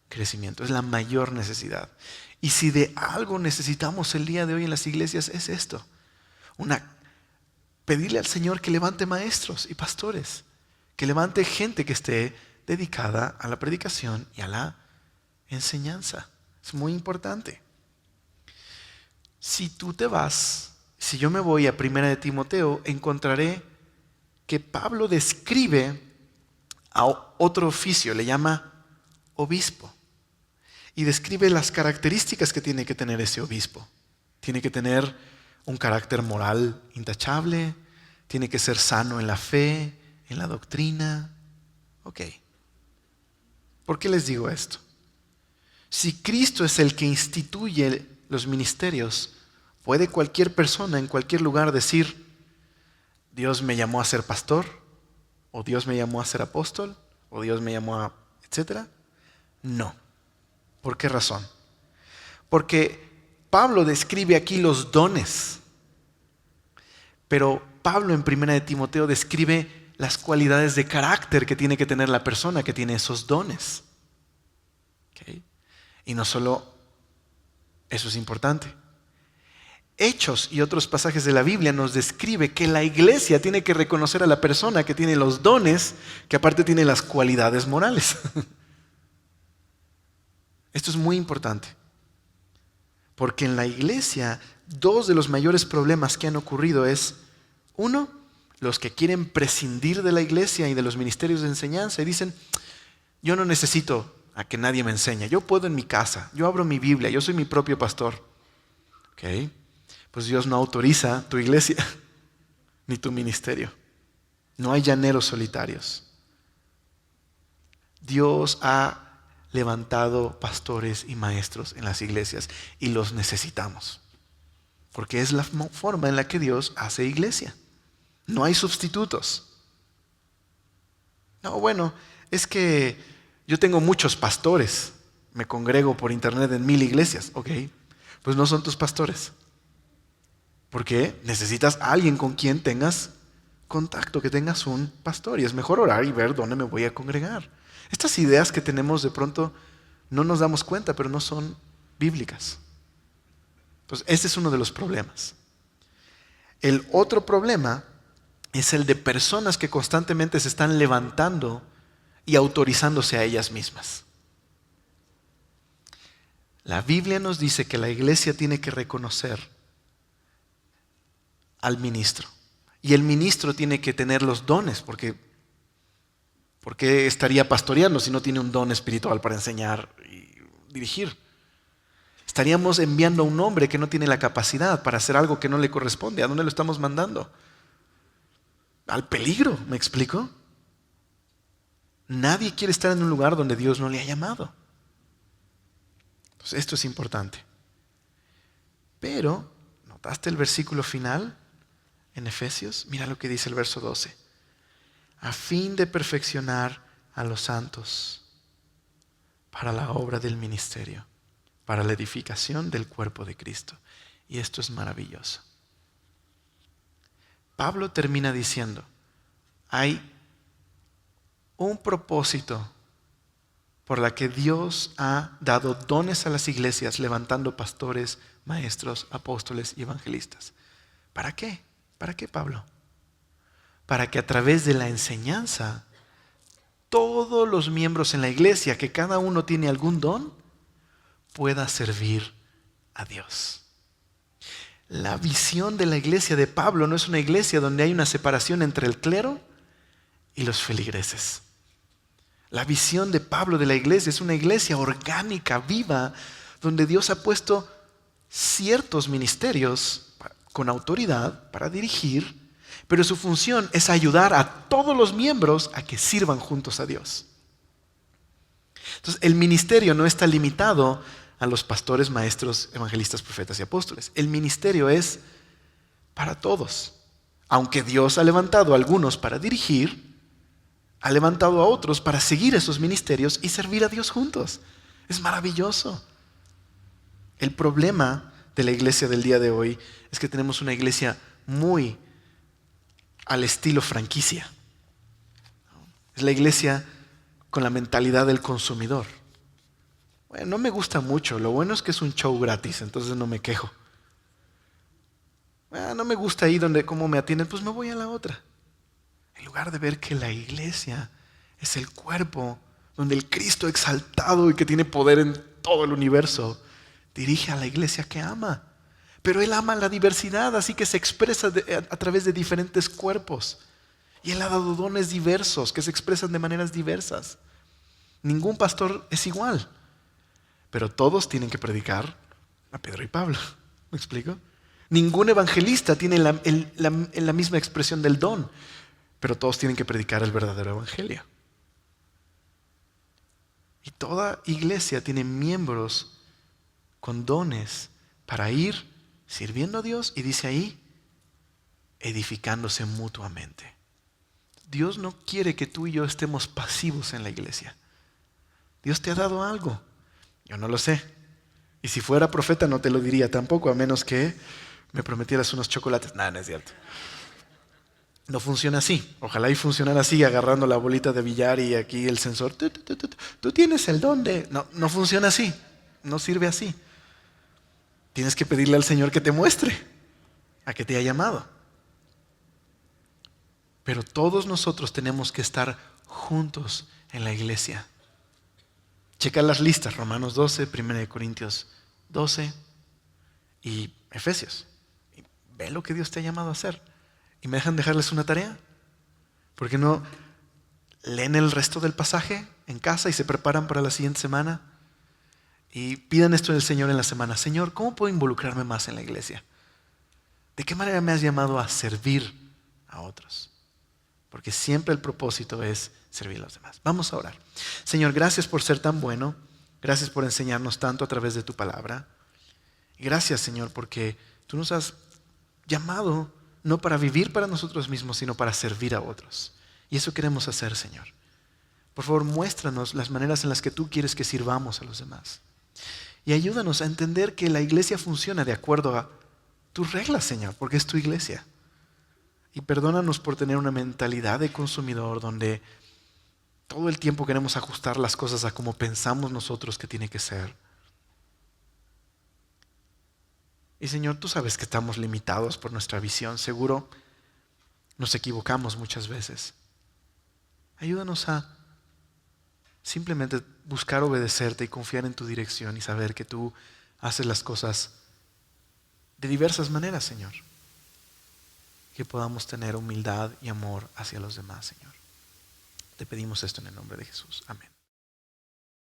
crecimiento. Es la mayor necesidad. Y si de algo necesitamos el día de hoy en las iglesias es esto. Pedirle al Señor que levante maestros y pastores, que levante gente que esté dedicada a la predicación y a la enseñanza. Es muy importante. Si tú te vas, si yo me voy a 1 de Timoteo, encontraré que Pablo describe a otro oficio, le llama obispo. Y describe las características que tiene que tener ese obispo. Tiene que tener un carácter moral intachable, tiene que ser sano en la fe, en la doctrina. Ok. ¿Por qué les digo esto? Si Cristo es el que instituye los ministerios, ¿puede cualquier persona en cualquier lugar decir, Dios me llamó a ser pastor? ¿O Dios me llamó a ser apóstol? ¿O Dios me llamó a etcétera? No. ¿Por qué razón? Porque Pablo describe aquí los dones, pero Pablo en 1 de Timoteo describe las cualidades de carácter que tiene que tener la persona que tiene esos dones. ¿Okay? Y no solo eso es importante. Hechos y otros pasajes de la Biblia nos describe que la iglesia tiene que reconocer a la persona que tiene los dones, que aparte tiene las cualidades morales. Esto es muy importante, porque en la iglesia 2 de los mayores problemas que han ocurrido es, 1, los que quieren prescindir de la iglesia y de los ministerios de enseñanza y dicen, yo no necesito a que nadie me enseñe, yo puedo en mi casa, yo abro mi Biblia, yo soy mi propio pastor. ¿Okay? Pues Dios no autoriza tu iglesia ni tu ministerio. No hay llaneros solitarios. Dios ha levantado pastores y maestros en las iglesias y los necesitamos. Porque es la forma en la que Dios hace iglesia. No hay sustitutos. No, bueno, es que yo tengo muchos pastores. Me congrego por internet en 1000 iglesias. Ok, pues no son tus pastores. ¿Por qué? Necesitas a alguien con quien tengas contacto, que tengas un pastor. Y es mejor orar y ver dónde me voy a congregar. Estas ideas que tenemos de pronto no nos damos cuenta, pero no son bíblicas. Entonces, este es uno de los problemas. El otro problema es el de personas que constantemente se están levantando y autorizándose a ellas mismas. La Biblia nos dice que la iglesia tiene que reconocer al ministro. Y el ministro tiene que tener los dones, porque ¿por qué estaría pastoreando si no tiene un don espiritual para enseñar y dirigir? Estaríamos enviando a un hombre que no tiene la capacidad para hacer algo que no le corresponde. ¿A dónde lo estamos mandando? Al peligro, ¿me explico? Nadie quiere estar en un lugar donde Dios no le ha llamado. Entonces, esto es importante. Pero, ¿notaste el versículo final en Efesios? Mira lo que dice el verso 12. A fin de perfeccionar a los santos para la obra del ministerio, para la edificación del cuerpo de Cristo. Y esto es maravilloso. Pablo termina diciendo, hay un propósito por la que Dios ha dado dones a las iglesias, levantando pastores, maestros, apóstoles y evangelistas. ¿Para qué? ¿Para qué, Pablo? Para que a través de la enseñanza, todos los miembros en la iglesia, que cada uno tiene algún don, pueda servir a Dios. La visión de la iglesia de Pablo no es una iglesia donde hay una separación entre el clero y los feligreses. La visión de Pablo de la iglesia es una iglesia orgánica, viva, donde Dios ha puesto ciertos ministerios con autoridad para dirigir, pero su función es ayudar a todos los miembros a que sirvan juntos a Dios. Entonces, el ministerio no está limitado a los pastores, maestros, evangelistas, profetas y apóstoles. El ministerio es para todos. Aunque Dios ha levantado a algunos para dirigir, ha levantado a otros para seguir esos ministerios y servir a Dios juntos. Es maravilloso. El problema de la iglesia del día de hoy es que tenemos una iglesia muy al estilo franquicia. Es la iglesia con la mentalidad del consumidor. Bueno, no me gusta mucho, lo bueno es que es un show gratis, entonces no me quejo. No me gusta ahí donde cómo me atienden, pues me voy a la otra. En lugar de ver que la iglesia es el cuerpo donde el Cristo exaltado y que tiene poder en todo el universo dirige a la iglesia que ama. Pero Él ama la diversidad, así que se expresa a través de diferentes cuerpos. Y Él ha dado dones diversos que se expresan de maneras diversas. Ningún pastor es igual, pero todos tienen que predicar a Pedro y Pablo. ¿Me explico? Ningún evangelista tiene la misma expresión del don, pero todos tienen que predicar el verdadero evangelio. Y toda iglesia tiene miembros con dones para ir sirviendo a Dios y dice ahí, edificándose mutuamente. Dios no quiere que tú y yo estemos pasivos en la iglesia. Dios te ha dado algo. Yo no lo sé. Y si fuera profeta no te lo diría tampoco, a menos que me prometieras unos chocolates. No es cierto. No funciona así. Ojalá y funcionara así, agarrando la bolita de billar y aquí el sensor. Tú tienes el don de... No funciona así. No sirve así. Tienes que pedirle al Señor que te muestre a qué te ha llamado. Pero todos nosotros tenemos que estar juntos en la iglesia. Checa las listas, Romanos 12, 1 Corintios 12 y Efesios. Y ve lo que Dios te ha llamado a hacer. ¿Y me dejan dejarles una tarea? ¿Por qué no leen el resto del pasaje en casa y se preparan para la siguiente semana? Y pidan esto del Señor en la semana. Señor, ¿cómo puedo involucrarme más en la iglesia? ¿De qué manera me has llamado a servir a otros? Porque siempre el propósito es servir a los demás. Vamos a orar. Señor, gracias por ser tan bueno. Gracias por enseñarnos tanto a través de tu palabra. Y gracias, Señor, porque tú nos has llamado no para vivir para nosotros mismos, sino para servir a otros. Y eso queremos hacer, Señor. Por favor, muéstranos las maneras en las que tú quieres que sirvamos a los demás. Y ayúdanos a entender que la iglesia funciona de acuerdo a tus reglas, Señor, porque es tu iglesia. Y perdónanos por tener una mentalidad de consumidor donde todo el tiempo queremos ajustar las cosas a como pensamos nosotros que tiene que ser. Y Señor, tú sabes que estamos limitados por nuestra visión. Seguro nos equivocamos muchas veces. Ayúdanos a simplemente buscar obedecerte y confiar en tu dirección y saber que tú haces las cosas de diversas maneras, Señor. Que podamos tener humildad y amor hacia los demás, Señor. Te pedimos esto en el nombre de Jesús. Amén.